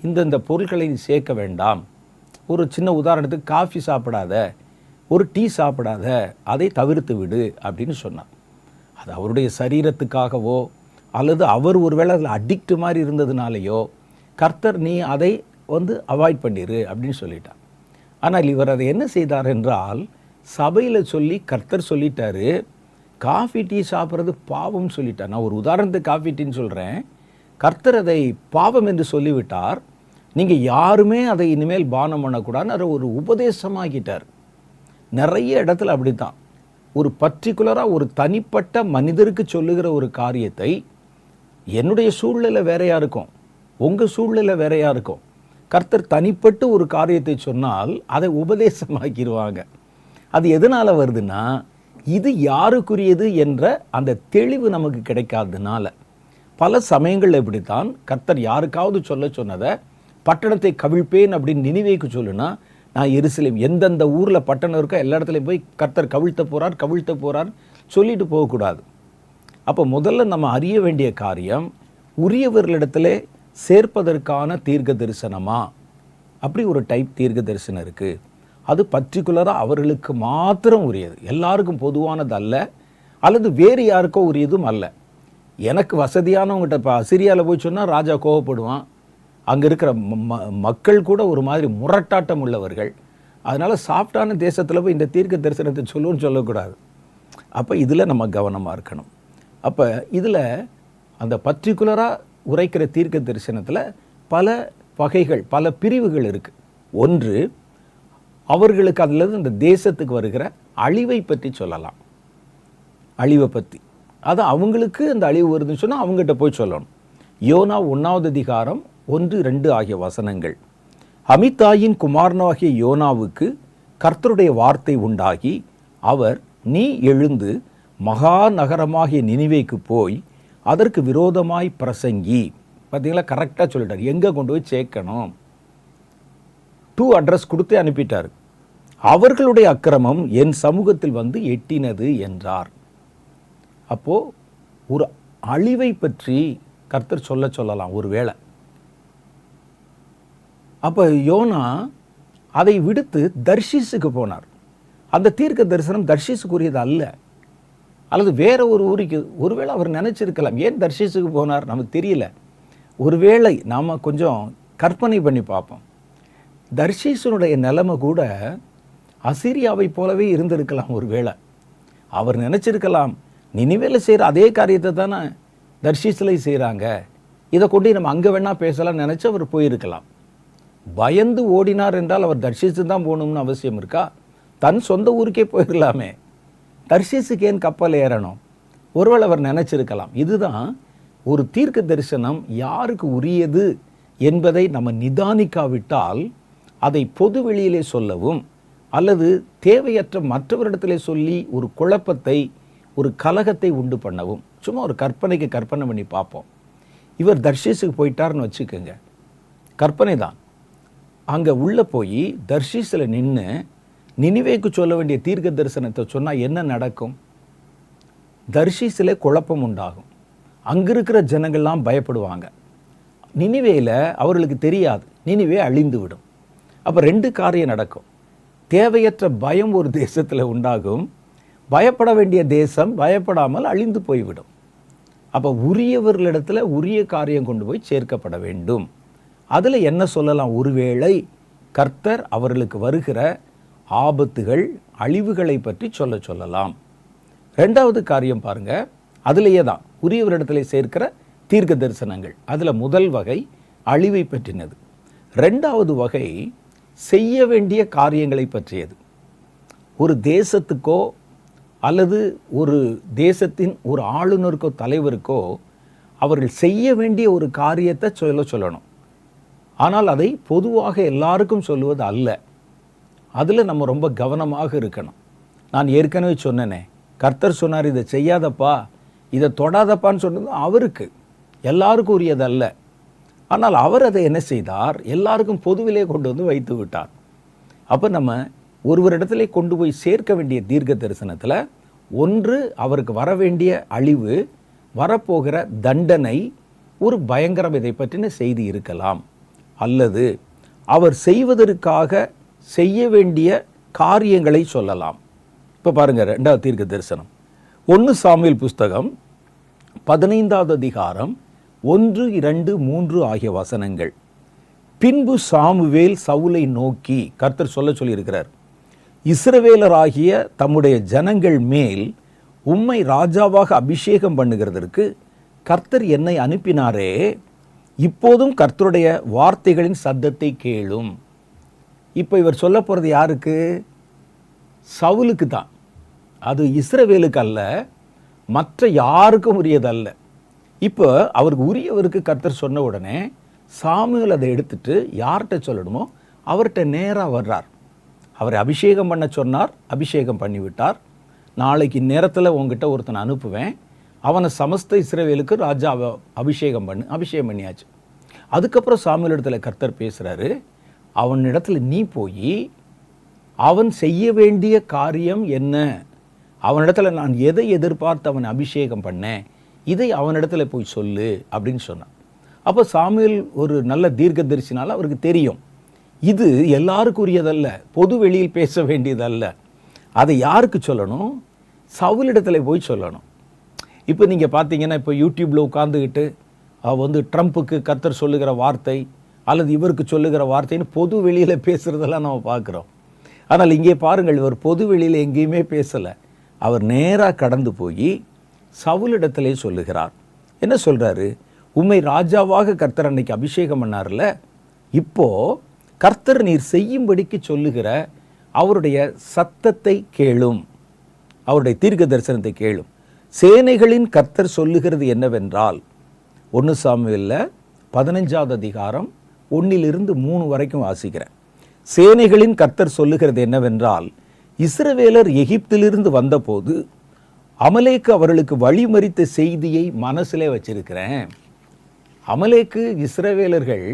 இந்தந்த பொருட்களை சேர்க்க வேண்டாம். ஒரு சின்ன உதாரணத்துக்கு காஃபி சாப்பிடாத, ஒரு டீ சாப்பிடாத, அதை தவிர்த்து விடு அப்படின்னு சொன்னார். அது அவருடைய சரீரத்துக்காகவோ அல்லது அவர் ஒருவேளை அதில் அடிக்ட் மாதிரி இருந்ததுனாலேயோ கர்த்தர் நீ அதை அவாய்ட் பண்ணிடு அப்படின்னு சொல்லிட்டார். ஆனால் இவர் அதை என்ன செய்தார் என்றால், சபையில் சொல்லி கர்த்தர் சொல்லிட்டாரு, காஃபி டீ சாப்பிட்றது பாவம்னு சொல்லிட்டார். நான் ஒரு உதாரணத்துக்கு காஃபி டீன்னு சொல்கிறேன். கர்த்தர் அதை பாவம் என்று சொல்லிவிட்டார். நீங்கள் யாருமே அதை இனிமேல் பானம் பண்ணக்கூடாதுன்னு அதை ஒரு உபதேசமாகிட்டார். நிறைய இடத்துல அப்படி தான் ஒரு பர்டிகுலராக ஒரு தனிப்பட்ட மனிதருக்கு சொல்லுகிற ஒரு காரியத்தை, என்னுடைய சூழ்நிலை வேறையாக இருக்கும், உங்கள் சூழ்நிலை வேறையாக இருக்கும். கர்த்தர் தனிப்பட்டு ஒரு காரியத்தை சொன்னால் அதை உபதேசமாக்கிடுவாங்க. அது எதனால் வருதுன்னா, இது யாருக்குரியது என்ற அந்த தெளிவு நமக்கு கிடைக்காததுனால. பல சமயங்களில் இப்படித்தான் கர்த்தர் யாருக்காவது சொன்னதை, பட்டணத்தை கவிழ்ப்பேன் அப்படின்னு நினிவேக்கு சொல்லுனா, நான் எருசலேம் எந்தெந்த ஊரில் பட்டணம் இருக்கோ எல்லா இடத்துலையும் போய் கர்த்தர் கவிழ்த்த போகிறார் சொல்லிட்டு போகக்கூடாது. அப்போ முதல்ல நம்ம அறிய வேண்டிய காரியம், உரியவர்களிடத்தில் சேர்ப்பதற்கான தீர்க்க தரிசனமா? அப்படி ஒரு டைப் தீர்க்க தரிசனம் இருக்குது. அது பர்டிகுலராக அவர்களுக்கு மாத்திரம் உரியது, எல்லாருக்கும் பொதுவானது அல்ல, அல்லது வேறு யாருக்கோ உரியதும் அல்ல. எனக்கு வசதியானவங்ககிட்ட இப்போ அசிரியாவில் போய் சொன்னால் ராஜா கோவப்படுவான். அங்கே இருக்கிற மக்கள் கூட ஒரு மாதிரி முரட்டாட்டம் உள்ளவர்கள். அதனால் சாஃப்டான தேசத்தில் போய் இந்த தீர்க்க தரிசனத்தை சொல்லுன்னு சொல்லக்கூடாது. அப்போ இதில் நம்ம கவனமாக இருக்கணும். அப்போ இதில் அந்த பர்டிகுலராக உரைக்கிற தீர்க்க தரிசனத்தில் பல வகைகள், பல பிரிவுகள் இருக்குது. ஒன்று, அவர்களுக்கு அதில் இந்த தேசத்துக்கு வருகிற அழிவை பற்றி சொல்லலாம். அழிவை பற்றி, அது அவங்களுக்கு அந்த அழிவு வருதுன்னு சொன்னால் அவங்ககிட்ட போய் சொல்லணும். யோனா 1வது அதிகாரம் 1-2 ஆகிய வசனங்கள். அமித்தாயின் குமாரனாகிய யோனாவுக்கு கர்த்தருடைய வார்த்தை உண்டாகி, அவர், நீ எழுந்து மகா நகரமாகிய நினிவேக்கு போய் அதற்கு விரோதமாய் பிரசங்கி. பார்த்தீங்களா, கரெக்டாக சொல்லிட்டார், எங்கே கொண்டு போய் சேர்க்கணும். 2 அட்ரஸ் கொடுத்து அனுப்பிட்டார். அவர்களுடைய அக்கிரமம் என் சமூகத்தில் வந்து எட்டினது என்றார். அப்போது ஒரு அழிவை பற்றி கர்த்தர் சொல்லலாம் ஒருவேளை. அப்போ யோனா அதை விடுத்து தர்ஷீஸுக்கு போனார். அந்த தீர்க்க தரிசனம் தர்ஷீஸுக்குரியது அல்ல, அல்லது வேற ஒரு ஊருக்கு. ஒருவேளை அவர் நினச்சிருக்கலாம். ஏன் தர்ஷீஸுக்கு போனார் நமக்கு தெரியல. ஒருவேளை நாம் கொஞ்சம் கற்பனை பண்ணி பார்ப்போம். தர்ஷீஸனுடைய நிலைமை கூட அசீரியாவை போலவே இருந்திருக்கலாம். ஒருவேளை அவர் நினச்சிருக்கலாம், நினிவேல செய்கிற அதே காரியத்தை தானே தர்ஷீஸ்லையும் செய்கிறாங்க, இதை கொண்டு நம்ம அங்கே வேணால் பேசலாம்னு நினச்சி அவர் போயிருக்கலாம். பயந்து ஓடினார் என்றால் அவர் தர்ஷீஸு தான் போகணும்னு அவசியம் இருக்கா? தன் சொந்த ஊருக்கே போயிடலாமே, தர்ஷீஸுக்கு ஏன் கப்பல் ஏறணும்? ஒருவேளை அவர் நினச்சிருக்கலாம். இதுதான் ஒரு தீர்க்க தரிசனம் யாருக்கு உரியது என்பதை நம்ம நிதானிக்காவிட்டால் அதை பொது வெளியிலே சொல்லவும் அல்லது தேவையற்ற மற்றவரிடத்திலே சொல்லி ஒரு குழப்பத்தை, ஒரு கலகத்தை உண்டு பண்ணவும். சும்மா ஒரு கற்பனைக்கு கற்பனை பண்ணி பார்ப்போம். இவர் தர்ஷீஸுக்கு போயிட்டார்னு வச்சுக்கோங்க, கற்பனை தான். அங்கே உள்ளே போய் தர்ஷீஸில் நின்று நினிவேக்கு சொல்ல வேண்டிய தீர்க்க தரிசனத்தை சொன்னால் என்ன நடக்கும்? தர்ஷீஸில் குழப்பம் உண்டாகும். அங்கே இருக்கிற ஜனங்கள்லாம் பயப்படுவாங்க. நினிவேயில் அவர்களுக்கு தெரியாது, நினிவே அழிந்து விடும். அப்போ 2 காரியம் நடக்கும். தேவையற்ற பயம் ஒரு தேசத்தில் உண்டாகும், பயப்பட வேண்டிய தேசம் பயப்படாமல் அழிந்து போய்விடும். அப்போ உரியவர்களிடத்தில் உரிய காரியம் கொண்டு போய் சேர்க்கப்பட வேண்டும். அதில் என்ன சொல்லலாம்? ஒருவேளை கர்த்தர் அவர்களுக்கு வருகிற ஆபத்துகள், அழிவுகளை பற்றி சொல்லலாம். 2வது காரியம் பாருங்க, அதிலேயே தான் உரியவரிடத்தில் சேர்க்கிற தீர்க்க தரிசனங்கள். அதில் முதல் வகை அழிவை பற்றினது. 2வது வகை செய்ய வேண்டிய காரியங்களை பற்றியது. ஒரு தேசத்துக்கோ அல்லது ஒரு தேசத்தின் ஒரு ஆளுநருக்கோ தலைவருக்கோ அவர்கள் செய்ய வேண்டிய ஒரு காரியத்தை சொல்லணும். ஆனால் அதை பொதுவாக எல்லாருக்கும் சொல்லுவது அல்ல. அதில் நம்ம ரொம்ப கவனமாக இருக்கணும். நான் ஏற்கனவே சொன்னேனே, கர்த்தர் சொன்னார் இதை செய்யாதப்பா, இதை தொடாதப்பான்னு சொன்னது அவருக்கு, எல்லாருக்கும் உரியதல்ல. ஆனால் அவர் அதை என்ன செய்தார்? எல்லாருக்கும் பொதுவிலே கொண்டு வந்து வைத்து விட்டார். அப்போ நம்ம ஒருவரிடத்திலே கொண்டு போய் சேர்க்க வேண்டிய தீர்க்க தரிசனத்தில் ஒன்று, அவருக்கு வர வேண்டிய அழிவு, வரப்போகிற தண்டனை, ஒரு பயங்கரம், இதை பற்றின செய்தி இருக்கலாம். அல்லது அவர் செய்வதற்காக செய்ய வேண்டிய காரியங்களை சொல்லலாம். இப்போ பாருங்கள், 2வது தீர்க்க தரிசனம் 1 சாமுவேல் புஸ்தகம் 15வது அதிகாரம் 1, 2, 3 ஆகிய வசனங்கள். பின்பு சாமுவேல் சவுலை நோக்கி, கர்த்தர் சொல்லியிருக்கிறார், இஸ்ரவேலராகிய தம்முடைய ஜனங்கள் மேல் உம்மை ராஜாவாக அபிஷேகம் பண்ணுகிறதற்கு கர்த்தர் என்னை அனுப்பினாரே, இப்போதும் கர்த்தருடைய வார்த்தைகளின் சத்தத்தை கேளும். இப்போ இவர் சொல்ல போகிறது யாருக்கு? சவுலுக்கு தான். அது இஸ்ரவேலுக்கு அல்ல, மற்ற யாருக்கும் உரியதல்ல. இப்போ அவருக்கு உரியவருக்கு கர்த்தர் சொன்ன உடனே சாமுவேல் அதை எடுத்துட்டு யார்கிட்ட சொல்லணுமோ அவர்கிட்ட நேராக வர்றார். அவரை அபிஷேகம் பண்ண சொன்னார், அபிஷேகம் பண்ணிவிட்டார். நாளைக்கு நேரத்தில் உங்ககிட்ட ஒருத்தனை அனுப்புவேன், அவனை சமஸ்த இஸ்ரவேலுக்கு ராஜா அபிஷேகம் பண்ணியாச்சு. அதுக்கப்புறம் சாமுவேல் இடத்துல கர்த்தர் பேசுகிறாரு, அவனிடத்துல நீ போய் அவன் செய்ய வேண்டிய காரியம் என்ன, அவனிடத்துல நான் எதை எதிர்பார்த்து அவனை அபிஷேகம் பண்ணேன், இதை அவனிடத்துல போய் சொல்லு அப்படின்னு சொன்னான். அப்போ சாமுவேல் ஒரு நல்ல தீர்க்கதரிசினால அவருக்கு தெரியும், இது எல்லாருக்கும் உரியதல்ல, பொது வெளியில் பேச வேண்டியதல்ல. அதை யாருக்கு சொல்லணும்? சவுலிடத்தில் போய் சொல்லணும். இப்போ நீங்கள் பார்த்தீங்கன்னா, இப்போ யூடியூப்பில் உட்காந்துக்கிட்டு ட்ரம்ப்புக்கு கர்த்தர் சொல்லுகிற வார்த்தை அல்லது இவருக்கு சொல்லுகிற வார்த்தைன்னு பொது வெளியில் பேசுகிறதெல்லாம் நம்ம பார்க்குறோம். ஆனால் இங்கே பாருங்கள், இவர் பொது வெளியில் எங்கேயுமே பேசலை. அவர் நேராக கடந்து போய் சவுலிடத்திலே சொல்லுகிறார். என்ன சொல்கிறாரு? உம்மை ராஜாவாக கர்த்தர் அன்னைக்கு அபிஷேகம் பண்ணார்ல, இப்போ கர்த்தர் நீர் செய்யும்படிக்கு சொல்லுகிற அவருடைய சத்தத்தை கேளும், அவருடைய தீர்க்க தரிசனத்தை கேளும். சேனைகளின் கர்த்தர் சொல்லுகிறது என்னவென்றால், 1 சாமுவேலில் 15வது அதிகாரம் 1-3 வரைக்கும் வாசிக்கிறேன். சேனைகளின் கர்த்தர் சொல்லுகிறது என்னவென்றால், இஸ்ரவேலர் எகிப்திலிருந்து வந்தபோது அமலேக்கு அவர்களுக்கு வழிமறித்த செய்தியை மனசிலே வச்சிருக்கிறேன். அமலேக்கு இஸ்ரவேலர்கள்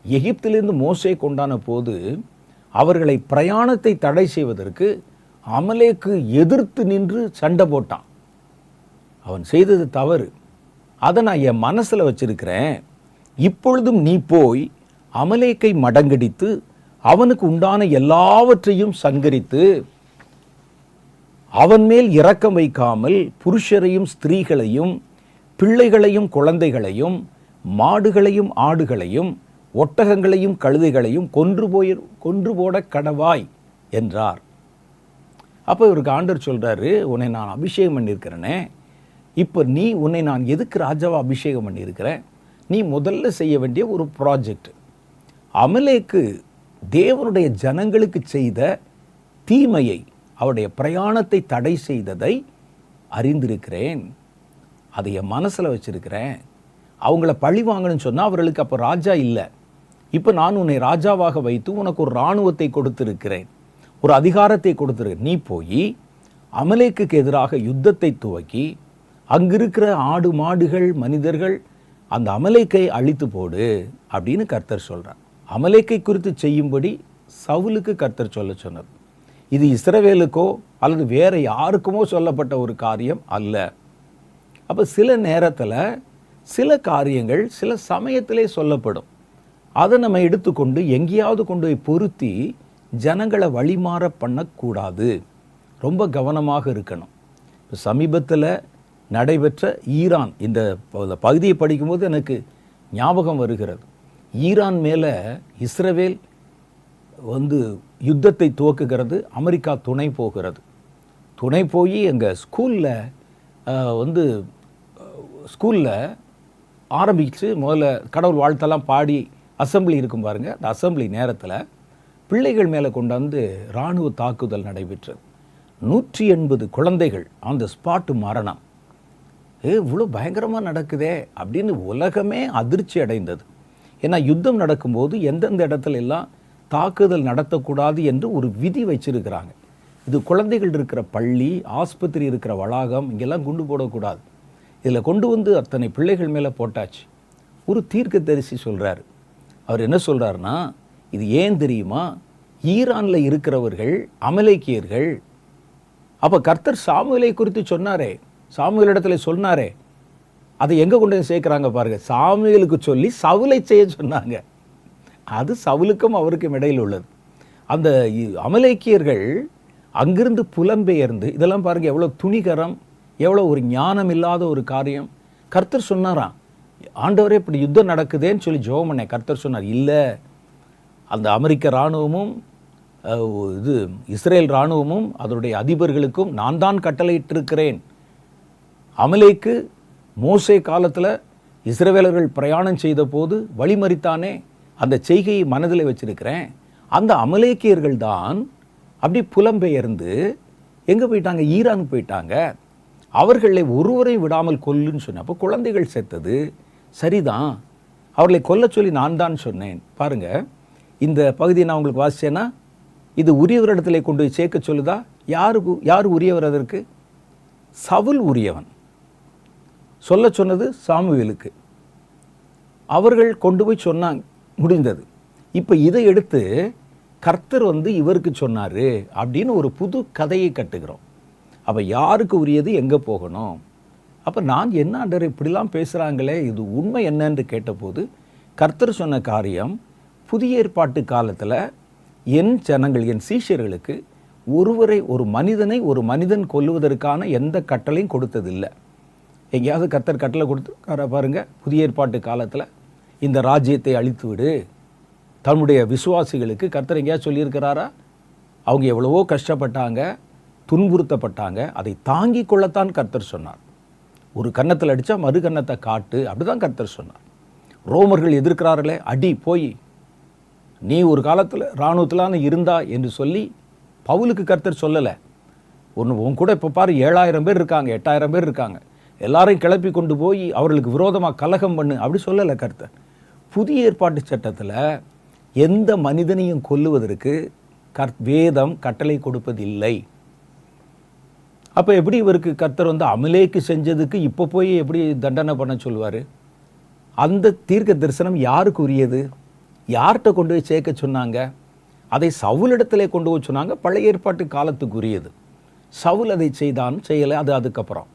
எகிப்திலிருந்து மோசே கொண்டான போது அவர்களை பிரயாணத்தை தடை செய்வதற்கு அமலேக்கு எதிர்த்து நின்று சண்டை போட்டான். அவன் செய்தது தவறு, அதை நான் என் மனசில் வச்சிருக்கிறேன். இப்பொழுதும் நீ போய் அமலேக்கை மடங்கடித்து அவனுக்கு உண்டான எல்லாவற்றையும் சங்கரித்து அவன் மேல் இரக்கம் வைக்காமல் புருஷரையும் ஸ்திரீகளையும் பிள்ளைகளையும் குழந்தைகளையும் மாடுகளையும் ஆடுகளையும் ஒட்டகங்களையும் கழுதைகளையும் கொன்று போட கடவாய் என்றார். அப்போ இவருக்கு ஆண்டவர் சொல்கிறாரு, உன்னை நான் அபிஷேகம் பண்ணியிருக்கிறேனே, இப்போ உன்னை நான் எதுக்கு ராஜாவை அபிஷேகம் பண்ணியிருக்கிறேன்? நீ முதல்ல செய்ய வேண்டிய ஒரு ப்ராஜெக்ட். அமலேக்கு தேவனுடைய ஜனங்களுக்கு செய்த தீமையை, அவருடைய பிரயாணத்தை தடை செய்ததை அறிந்திருக்கிறேன். அதை என் மனசில் வச்சிருக்கிறேன். அவங்கள பழி வாங்கணும்னு சொன்னால் அவர்களுக்கு அப்போ ராஜா இல்லை. இப்போ நான் உன்னை ராஜாவாக வைத்து உனக்கு ஒரு இராணுவத்தை கொடுத்திருக்கிறேன், ஒரு அதிகாரத்தை கொடுத்திருக்கிறேன். நீ போய் அமலேக்குக்கு எதிராக யுத்தத்தை துவக்கி அங்கிருக்கிற ஆடு மாடுகள் மனிதர்கள் அந்த அமலேக்கை அழித்து போடு அப்படின்னு கர்த்தர் சொல்கிறார். அமலேக்கை குறித்து செய்யும்படி சவுலுக்கு கர்த்தர் சொல்ல சொன்னார். இது இஸ்ரவேலுக்கோ அல்லது வேற யாருக்குமோ சொல்லப்பட்ட ஒரு காரியம் அல்ல. அப்போ சில நேரத்தில் சில காரியங்கள் சில சமயத்திலே சொல்லப்படும். அதை நம்ம எடுத்துக்கொண்டு எங்கேயாவது கொண்டு போய் பொருத்தி ஜனங்களை வழிமாற பண்ணக்கூடாது. ரொம்ப கவனமாக இருக்கணும். இப்போ சமீபத்தில் நடைபெற்ற ஈரான், இந்த பகுதியை படிக்கும்போது எனக்கு ஞாபகம் வருகிறது. ஈரான் மேலே இஸ்ரவேல் யுத்தத்தை துவக்குகிறது. அமெரிக்கா துணை போகிறது. துணை போய் எங்கள் ஸ்கூலில் ஆரம்பித்து முதல்ல கடவுள் வாழ்த்தெல்லாம் பாடி அசம்பிளி இருக்கும் பாருங்கள். அந்த அசம்பிளி நேரத்தில் பிள்ளைகள் மேலே கொண்டாந்து இராணுவ தாக்குதல் நடைபெற்றது. 180 குழந்தைகள் ஆன் த ஸ்பாட்டு மரணம். இவ்வளோ பயங்கரமாக நடக்குதே அப்படின்னு உலகமே அதிர்ச்சி அடைந்தது. ஏன்னா யுத்தம் நடக்கும்போது எந்தெந்த இடத்துல எல்லாம் தாக்குதல் நடத்தக்கூடாது என்று ஒரு விதி வச்சிருக்கிறாங்க. இது குழந்தைகள் இருக்கிற பள்ளி, ஆஸ்பத்திரி இருக்கிற வளாகம், இங்கெல்லாம் குண்டு போடக்கூடாது. இதில் கொண்டு வந்து அத்தனை பிள்ளைகள் மேலே போட்டாச்சு. ஒரு தீர்க்கதரிசி சொல்கிறார். அவர் என்ன சொல்கிறாருன்னா, இது ஏன் தெரியுமா? ஈரானில் இருக்கிறவர்கள் அமலேக்கியர்கள். அப்போ கர்த்தர் சாமுவேலை குறித்து சொன்னாரே, சாமுவேல் இடத்துல சொன்னாரே, அதை எங்கே கொண்டு வந்து சேர்க்குறாங்க பாருங்கள். சாமுவேலுக்கு சொல்லி சவுலை செய்ய சொன்னாங்க. அது சவுலுக்கும் அவருக்கும் இடையில் உள்ளது. அந்த அமலேக்கியர்கள் அங்கிருந்து புலம்பெயர்ந்து, இதெல்லாம் பாருங்கள் எவ்வளோ துணிகரம், எவ்வளோ ஒரு ஞானம் இல்லாத ஒரு காரியம். கர்த்தர் சொன்னாராம், ஆண்டவரே இப்படி யுத்தம் நடக்குதேன்னு சொல்லி ஜெபம் பண்ணேன். கர்த்தர் சொன்னார், இல்லை, அந்த அமெரிக்க இராணுவமும் இஸ்ரேல் இராணுவமும் அதனுடைய அதிபர்களுக்கும் நான் தான் கட்டளையிட்டிருக்கிறேன். அமலேக்கு மோசே காலத்தில் இஸ்ரவேலர்கள் பிரயாணம் செய்த போது வழிமறித்தானே, அந்த செய்கையை மனதில் வச்சிருக்கிறேன். அந்த அமலேக்கியர்கள் தான் அப்படி புலம்பெயர்ந்து எங்கே போயிட்டாங்க? ஈரானுக்கு போயிட்டாங்க. அவர்களை ஒருவரை விடாமல் கொல்லுன்னு சொன்னேன். அப்போ குழந்தைகள் செத்தது சரிதான், அவர்களை கொல்ல சொல்லி நான் தான் சொன்னேன். பாருங்கள், இந்த பகுதியை நான் உங்களுக்கு வாசிச்சேன்னா இது உரியவரிடத்தில் கொண்டு போய் சேர்க்க சொல்லுதா? யார் உரியவர்? அதற்கு சவுல் உரியவன். சொல்ல சொன்னது சாமுவேலுக்கு. அவர்கள் கொண்டு போய் சொன்னாங்க, முடிந்தது. இப்போ இதை எடுத்து கர்த்தர் இவருக்கு சொன்னார் அப்படின்னு ஒரு புது கதையை கட்டுகிறோம். அப்போ யாருக்கு உரியது, எங்கே போகணும்? அப்போ நான் என்ன ஆண்டவர் இப்படிலாம் பேசுகிறாங்களே, இது உண்மை என்னன்னு கேட்டபோது கர்த்தர் சொன்ன காரியம், புதிய ஏற்பாட்டு காலத்தில் என் ஜனங்கள், என் சீஷர்களுக்கு ஒரு மனிதன் கொல்லுவதற்கான எந்த கட்டளையும் கொடுத்ததில்லை. எங்கேயாவது கர்த்தர் கட்டளை கொடுத்துருக்காரா பாருங்கள்? புதிய ஏற்பாட்டு காலத்தில் இந்த ராஜ்யத்தை அழித்து விடு, தன்னுடைய விசுவாசிகளுக்கு கர்த்தர் எங்கேயாவது சொல்லியிருக்கிறாரா? அவங்க எவ்வளவோ கஷ்டப்பட்டாங்க, துன்புறுத்தப்பட்டாங்க. அதை தாங்கிக் கொள்ளத்தான் கர்த்தர் சொன்னார். ஒரு கன்னத்தில் அடித்தா மறு கன்னத்தை காட்டு, அப்படிதான் கர்த்தர் சொன்னார். ரோமர்கள் எதிர்க்கிறார்களே, அடி போய் நீ ஒரு காலத்தில் இராணுவத்திலான இருந்தா என்று சொல்லி பவுலுக்கு கர்த்தர் சொல்லலை. உன் கூட இப்போ பாரு 7,000 பேர் இருக்காங்க, 8,000 பேர் இருக்காங்க, எல்லாரையும் கிளப்பி கொண்டு போய் அவர்களுக்கு விரோதமாக கலகம் பண்ணு, அப்படி சொல்லலை கர்த்தர். புதிய ஏற்பாட்டு சட்டத்தில் எந்த மனிதனையும் கொல்லுவதற்கு வேதம் கட்டளை கொடுப்பதில்லை. அப்போ எப்படி இவருக்கு கர்த்தர் அமலேக்கு செஞ்சதுக்கு இப்போ போய் எப்படி தண்டனை பண்ண சொல்லுவார்? அந்த தீர்க்க தரிசனம் யாருக்கு உரியது? யார்கிட்ட கொண்டு போய் சேர்க்க சொன்னாங்க? அதை சவுலிடத்திலே கொண்டு போய் சொன்னாங்க. பழைய ஏற்பாட்டு காலத்துக்கு உரியது. சவுல் அதை செய்யலை, அது அதுக்கப்புறம்.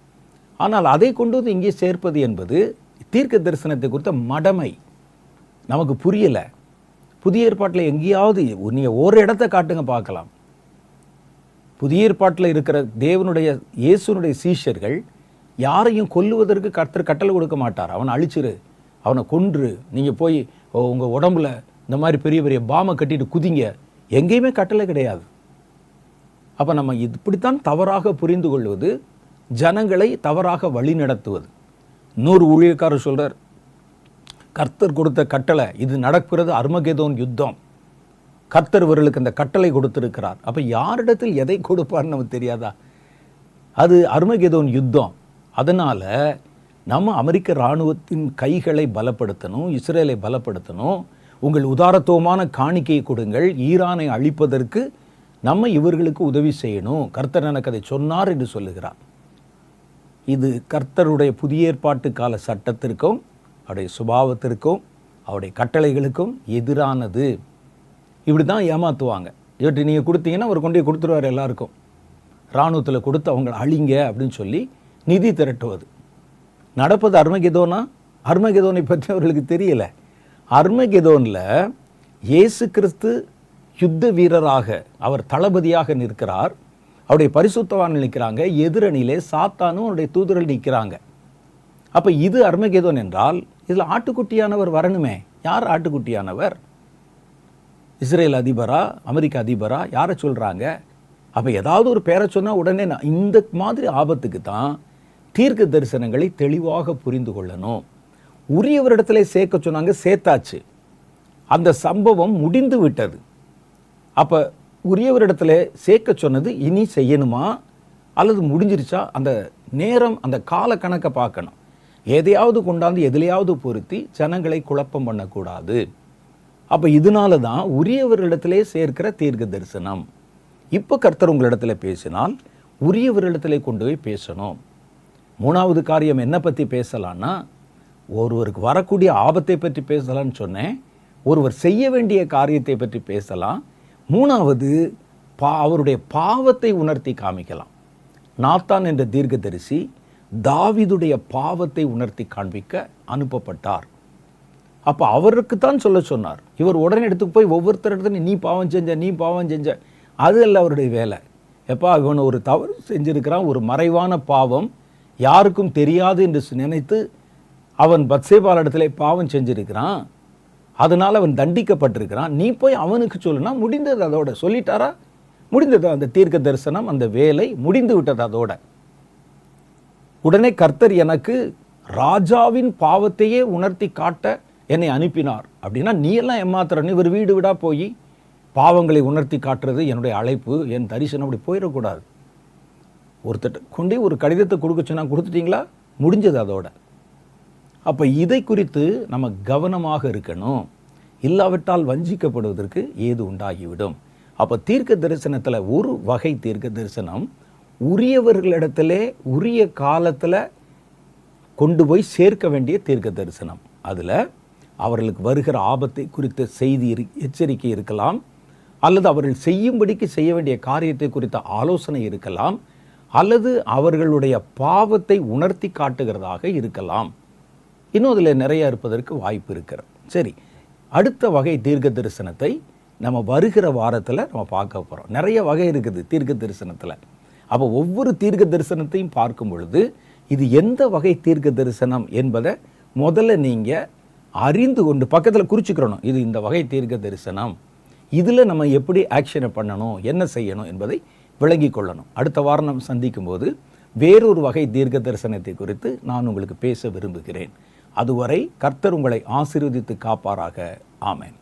ஆனால் அதை கொண்டு வந்து இங்கே சேர்ப்பது என்பது தீர்க்க தரிசனத்தை குறித்த மடமை. நமக்கு புரியலை. புதிய ஏற்பாட்டில் எங்கேயாவது நீங்கள் ஒரு இடத்த காட்டுங்க பார்க்கலாம். புதிய ஏற்பாட்டில் இருக்கிற தேவனுடைய இயேசுனுடைய சீஷர்கள் யாரையும் கொல்லுவதற்கு கர்த்தர் கட்டளை கொடுக்க மாட்டார். அவனை அழிச்சிரு, அவனை கொன்று, நீங்கள் போய் உங்கள் உடம்புல இந்த மாதிரி பெரிய பெரிய பாமை கட்டிட்டு குதிங்க, எங்கேயுமே கட்டளை கிடையாது. அப்போ நம்ம இப்படித்தான் தவறாக புரிந்து கொள்வது, ஜனங்களை தவறாக வழி நடத்துவது. இன்னொரு ஊழியக்காரர் சொல்கிறார், கர்த்தர் கொடுத்த கட்டளை இது நடக்கிறது அர்மகெதோன் யுத்தம், கர்த்தர் இவர்களுக்கு அந்த கட்டளை கொடுத்திருக்கிறார். அப்போ யாரிடத்தில் எதை கொடுப்பார்னு நமக்கு தெரியாதா? அது அர்மகெதோன் யுத்தம். அதனால் நம்ம அமெரிக்க இராணுவத்தின் கைகளை பலப்படுத்தணும், இஸ்ரேலை பலப்படுத்தணும். உங்கள் உதாரத்துவமான காணிக்கையை கொடுங்கள், ஈரானை அழிப்பதற்கு நம்ம இவர்களுக்கு உதவி செய்யணும், கர்த்தர் எனக்கு அதை சொன்னார் என்று சொல்லுகிறார். இது கர்த்தருடைய புதிய ஏற்பாட்டு கால சட்டத்திற்கும் அவருடைய சுபாவத்திற்கும் அவருடைய கட்டளைகளுக்கும் எதிரானது. இப்படி தான் ஏமாற்றுவாங்க. இவற்றை நீங்கள் கொடுத்தீங்கன்னா அவர் கொண்டு கொடுத்துருவார் எல்லாருக்கும். இராணுவத்தில் கொடுத்து அவங்களை அழிங்க அப்படின்னு சொல்லி நிதி திரட்டுவது. நடப்பது அர்மகெதோனா? அர்மகெதோனை பற்றி அவர்களுக்கு தெரியலை. அர்மகெதோனில் இயேசு கிறிஸ்து யுத்த வீரராக அவர் தளபதியாக நிற்கிறார். அவருடைய பரிசுத்தவான்கள் நிற்கிறாங்க, எதிரணியிலே சாத்தானும் அவருடைய தூதர்கள் நிற்கிறாங்க. அப்போ இது அர்மகெதோன் என்றால் இதில் ஆட்டுக்குட்டியானவர் வரணுமே. யார் ஆட்டுக்குட்டியானவர்? இஸ்ரேல் அதிபரா, அமெரிக்க அதிபரா, யாரை சொல்கிறாங்க? அப்போ ஏதாவது ஒரு பேரை சொன்னால் உடனே இந்த மாதிரி ஆபத்துக்கு தான் தீர்க்க தரிசனங்களை தெளிவாக புரிந்து கொள்ளணும். உரியவரிடத்துல சேர்க்க சொன்னாங்க, சேர்த்தாச்சு, அந்த சம்பவம் முடிந்து விட்டது. அப்போ உரியவரிடத்துல சேர்க்க சொன்னது இனி செய்யணுமா அல்லது முடிஞ்சிருச்சா? அந்த நேரம், அந்த கால கணக்கை பார்க்கணும். எதையாவது கொண்டாந்து எதிலையாவது பொருத்தி ஜனங்களை குழப்பம் பண்ணக்கூடாது. அப்போ இதனால தான் உரியவர்களிடத்திலே சேர்க்கிற தீர்க்க தரிசனம். இப்போ கர்த்தர் உங்களிடத்துல பேசினால் உரியவர்களிடத்திலே கொண்டு போய் பேசணும். மூணாவது காரியம் என்ன பற்றி பேசலான்னா, ஒருவருக்கு வரக்கூடிய ஆபத்தை பற்றி பேசலான்னு சொன்னேன். ஒருவர் செய்ய வேண்டிய காரியத்தை பற்றி பேசலாம். மூணாவது அவருடைய பாவத்தை உணர்த்தி காமிக்கலாம். நாத்தான் என்ற தீர்க்கதரிசி தாவீதுடைய பாவத்தை உணர்த்தி காண்பிக்க அனுப்பப்பட்டார். அப்போ அவருக்கு தான் சொல்ல சொன்னார். இவர் உடனே எடுத்துக்கு போய் ஒவ்வொருத்தர் நீ பாவம் செஞ்ச, நீ பாவம் செஞ்ச, அது அல்ல அவருடைய வேலை. எப்பா இவன் ஒரு தவறு செஞ்சிருக்கிறான், ஒரு மறைவான பாவம், யாருக்கும் தெரியாது என்று நினைத்து அவன் பத்சேபாள் இடத்துல பாவம் செஞ்சிருக்கிறான், அதனால் அவன் தண்டிக்கப்பட்டிருக்கிறான், நீ போய் அவனுக்கு சொல்லுனா முடிந்தது. அதோட சொல்லிட்டாரா? முடிந்தது. அந்த தீர்க்க தரிசனம், அந்த வேலை முடிந்து விட்டது. அதோட உடனே கர்த்தர் எனக்கு ராஜாவின் பாவத்தையே உணர்த்தி காட்ட என்னை அனுப்பினார் அப்படின்னா, நீ எல்லாம் ஏமாத்துறன்னு இவர் வீடு வீடாக போய் பாவங்களை உணர்த்தி காட்டுறது என்னுடைய அழைப்பு, என் தரிசனம். அப்படி போயிடக்கூடாது. ஒருத்தர் கொண்டு ஒரு கடிதத்தை கொடுக்க சொன்னா கொடுத்துட்டீங்களா, முடிஞ்சது அதோட. அப்போ இதை குறித்து நம்ம கவனமாக இருக்கணும். இல்லாவிட்டால் வஞ்சிக்கப்படுவதற்கு ஏது உண்டாகிவிடும். அப்போ தீர்க்க தரிசனத்தில் ஒரு வகை தீர்க்க தரிசனம் உரியவர்களிடத்திலே உரிய காலத்தில் கொண்டு போய் சேர்க்க வேண்டிய தீர்க்க தரிசனம். அதில் அவர்களுக்கு வருகிற ஆபத்தை குறித்த செய்தி எச்சரிக்கை இருக்கலாம், அல்லது அவர்கள் செய்யும்படிக்கு செய்ய வேண்டிய காரியத்தை குறித்த ஆலோசனை இருக்கலாம், அல்லது அவர்களுடைய பாவத்தை உணர்த்தி காட்டுகிறதாக இருக்கலாம். இன்னும் அதில் நிறைய இருப்பதற்கு வாய்ப்பு இருக்கிறது. சரி, அடுத்த வகை தீர்க்க தரிசனத்தை நம்ம வருகிற வாரத்தில் நம்ம பார்க்க போகிறோம். நிறைய வகை இருக்குது தீர்க்க தரிசனத்தில். அப்போ ஒவ்வொரு தீர்க்க தரிசனத்தையும் பார்க்கும் பொழுது இது எந்த வகை தீர்க்க தரிசனம் என்பதை முதல்ல நீங்கள் அறிந்து கொண்டு பக்கத்தில் குறிச்சுக்கிறணும். இது இந்த வகை தீர்க்க தரிசனம், இதில் நம்ம எப்படி ஆக்ஷனை பண்ணணும், என்ன செய்யணும் என்பதை விளங்கி கொள்ளணும். அடுத்த வாரம் நம்ம சந்திக்கும்போது வேறொரு வகை தீர்க்க தரிசனத்தை குறித்து நான் உங்களுக்கு பேச விரும்புகிறேன். அதுவரை கர்த்தர் உங்களை ஆசீர்வதித்து காப்பாராக. ஆமென்.